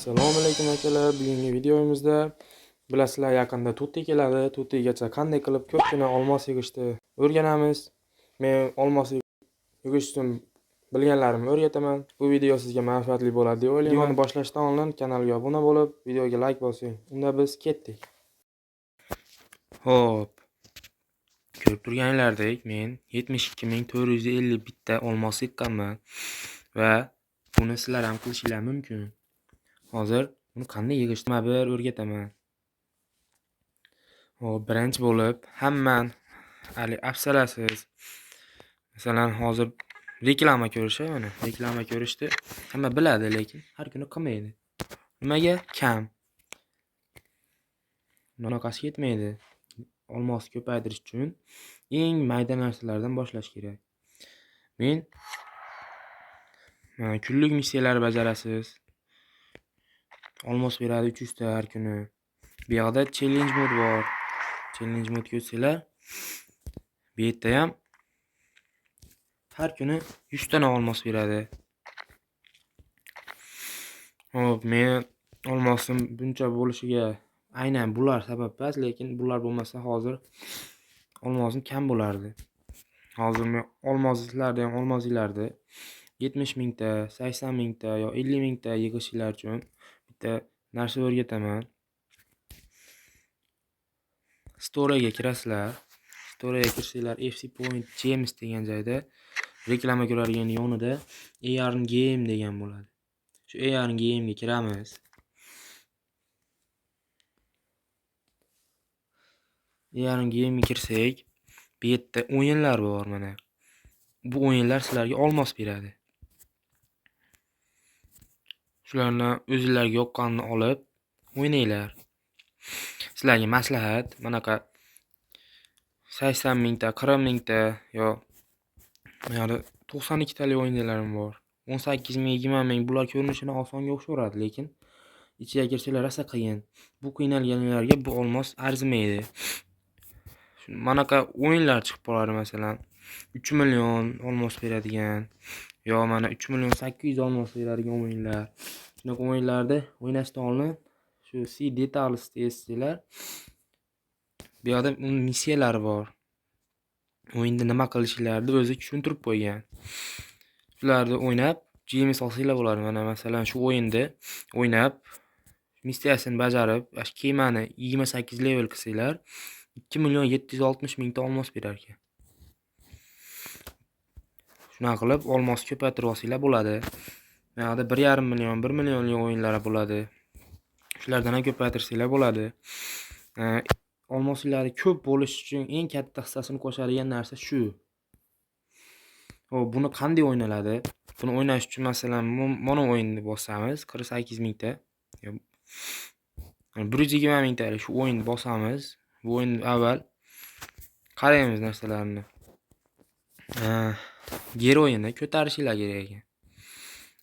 Assalomu alaykum akalar. Bugungi videomizda bilasizlar, yaqinda Tutti keladi. Tuttigacha qanday qilib ko'pgina olmos yig'ishni o'rganamiz. Men olmos yig'ishni bilganlarimni o'rgataman. Bu video sizga manfaatli bo'ladi deb o'ylayman. Videoni boshlashdan oldin kanalga obuna bo'lib, videoga like bosing. Unda biz ketdik. Xo'p. Ko'rib turganlaringlardek, men 72450 bitta olmos yiqqanman va buni sizlar ham qilishingiz mumkin. Hozir buni qanday yig'ishni bir o'rgataman. Hop, birinchi bo'lib hamman afsalasiz. Masalan, hozir reklama ko'rishi, mana reklama ko'rishni hamma biladi, lekin har kuni qilmaydi. Nimaga? Kam. Bunaqasi yetmaydi. Olmos ko'paytirish uchun eng mayda narsalardan boshlash kerak. Men kunlik missiyalar bajarasiz. Olmos beradi 300 ta har kuni. Bu yoqda challenge mod bor. Challenge mod ko'rsanglar, bu yerda ham har kuni 100 ta olmos beradi. Hop, men olmosim buncha bo'lishiga aynan bular sabab emas, lekin bular bo'lmasa hozir olmosim kam bo'lardi. Hozir men olmoslarni ham olmoslarni 70 mingta, 80 mingta yo 50 mingta yig'ishinglar uchun bitta narsa o'rgataman. Storyga kirasizlar. Storyga kirsanglar, FC Point James degan joyda reklama ko'radigan yonida AR Game degan bo'ladi. Shu AR Game ga kiramiz. AR Game ga kirsak, bu yerda o'yinlar bor mana. Bu o'yinlar sizlarga olmos beradi. Shularni o'zingizlarga yoqqanini olib o'ynanglar. Sizlarga maslahat, manaqa 80 mingta, 40 mingta yo mana 92 talik o'yinlarim bor. 18 ming, 20 ming bular ko'rinishidan osonga o'xshaveradi, lekin ichiga kirsanglar rosa qiyin. Bu qiynalganlarga bu olmos arzimaydi. Manaqa o'yinlar chiqib qoladi, masalan 3 million olmos beradigan yo mana 3 million 800 olmos beradigan o'yinlar. Shunaqa o'yinlarda o'ynashdan oldin shu C Details deysizlar. Bu yerda missiyalari bor. O'yinda nima qilishinglarni o'zi tushuntirib qo'ygan. Shularni o'ynab, James olsanglar bo'ladi. Mana masalan shu o'yinda o'ynab, missiyasini bajarib, kemani 28 level qilsanglar, 2 million 760 mingta olmos berar ekan. Shuna qilib olmos ko'paytirib olsanglar bo'ladi. Mana 1,5 million, 1 millionlik o'yinlar bo'ladi. Shulardan ham ko'paytirsanglar bo'ladi. Olmoslarni ko'p bo'lish uchun eng katta hissasini qo'shadigan narsa shu. Xo'p, buni qanday o'ynaladi? Buni o'ynash uchun masalan mana o'yinni bosamiz, 48 mingta. 120 mingtalik shu o'yinni bosamiz. Bu o'yin avval qaraymiz narsalarni. Yer o'yini ko'tarishinglar kerak ekan.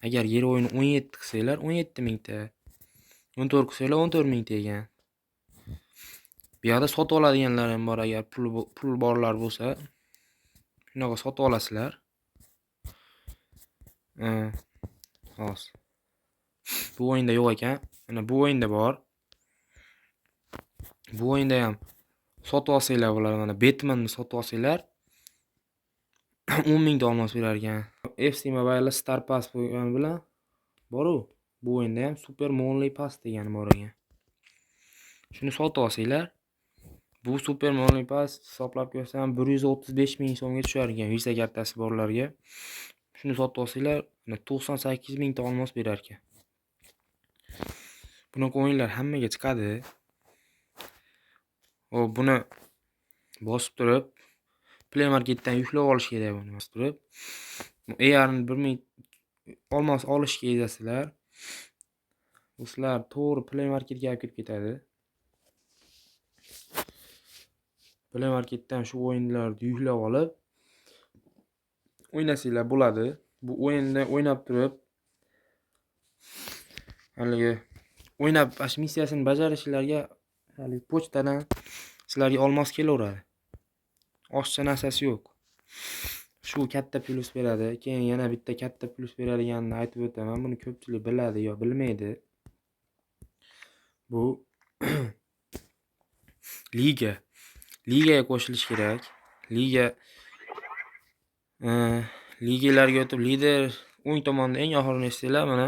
Agar yer o'yini 17 qilsanglar 17 mingta, 14 qilsanglar 14 mingta ekan. Bu yerda sotib oladiganlar ham bor, agar pul borlar bo'lsa, shunaqa sotib olasizlar. Xo'sh. Bu o'yinda yo'q ekan. Mana bu o'yinda bor. Bu o'yinda ham sotib olsanglar bo'ladi. Mana Batmanni sotib olsanglar 10 mingta olmos berar ekan. FC Mobile Star Pass bo'lgani bilan bor-ku. Bu o'yinda ham Super Monthly Pass degani bor ekan. Shuni sotib olsanglar, bu Super Monthly Pass hisoblab ko'rsam 135 ming so'mga tushar ekan Visa kartasi borlarga. Shuni sotib olsanglar, 98 mingta olmos berar ekan. Bunaqa o'yinlar hammaga chiqadi. Buni bosib turib, Play Marketdan yuklab olish kerak buni bosib turib. AR'ni 1000 olmos olishga ezasizlar. Sizlar to'g'ri Play Marketga olib kirib ketadi. Play Marketdan shu o'yinlarni yuklab olib o'ynasanglar bo'ladi. Bu o'yinni o'ynab turib, haligi o'ynab missiyasini bajarishlarga haligi pochtadan sizlarga olmos kelaveradi. Oshcha narsasi yo'q. Shu katta plyus beradi. Keyin yana bitta katta plyus beradiganini aytib o'taman. Buni ko'pchilik biladi yo bilmaydi. Bu liga. Ligaga qo'shilish kerak. Liga ligalarga o'tib lider o'ng tomonda eng oxirgi eshitinglar, mana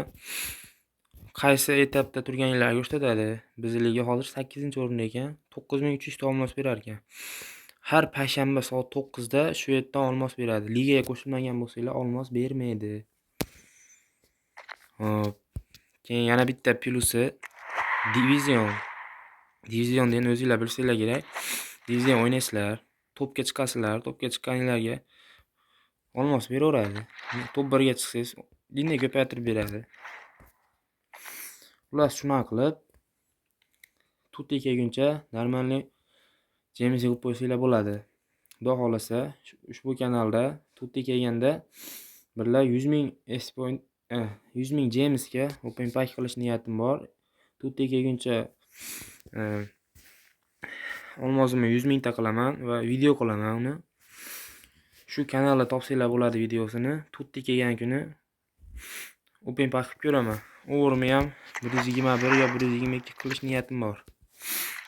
qaysi etapda turganinglarga ko'rsatadi. Bizning liga hozir 8-o'rinda ekan. 9300 ta olmos berar ekan. Har payshanba soat 9 da shu yerdan olmos beradi. Ligaga qo'shilmagan bo'lsanglar olmos bermaydi. Hop. Keyin yana bitta plyusi divizion. Divizionni endi o'zingizlar bilsanglar kerak. Divizion o'ynaysizlar, topga chiqasizlar, topga chiqqaninglarga olmos beraveradi. Top 1ga chiqsangiz, dinni ko'paytirib beradi. Xullas shunaqa qilib, tutga kelguncha normalniy jemizga qo'yib qo'ysanglar bo'ladi. Xudo xolasa, ushbu kanalda tutga kelganda birlar 100 ming jemizga open pack qilish niyatim bor. Tutga kelguncha olmosimni 100 mingta qilaman va video qilaman uni. Shu kanalda topsanglar bo'ladi videosini. Tutga kelgan kuni open pack qilib ko'raman. O'g'rimni ham 121 yo 122 qilish niyatim bor.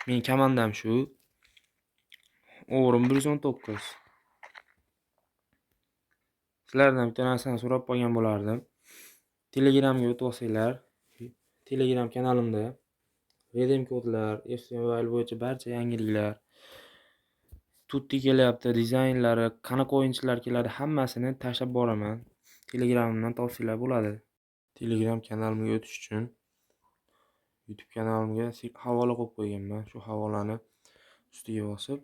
Mening komandam shu. O'g'rim 119. Sizlardan bitta narsani so'rab qolgan bo'lardim. Telegramga o'tib olsanglar, Telegram kanalimda redeem kodlar, FCMobile bo'yicha barcha yangiliklar, tutga kelyapti, dizaynlari, qanaqa o'yinchilar keladi, hammasini tashlab boraman. Telegramimdan topsanglar bo'ladi. Telegram kanalimga o'tish uchun YouTube kanalimga havola qo'yib qo'yganman. Shu havolani ustiga bosib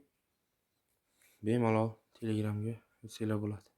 bemalol Telegramga o'tsanglar bo'ladi.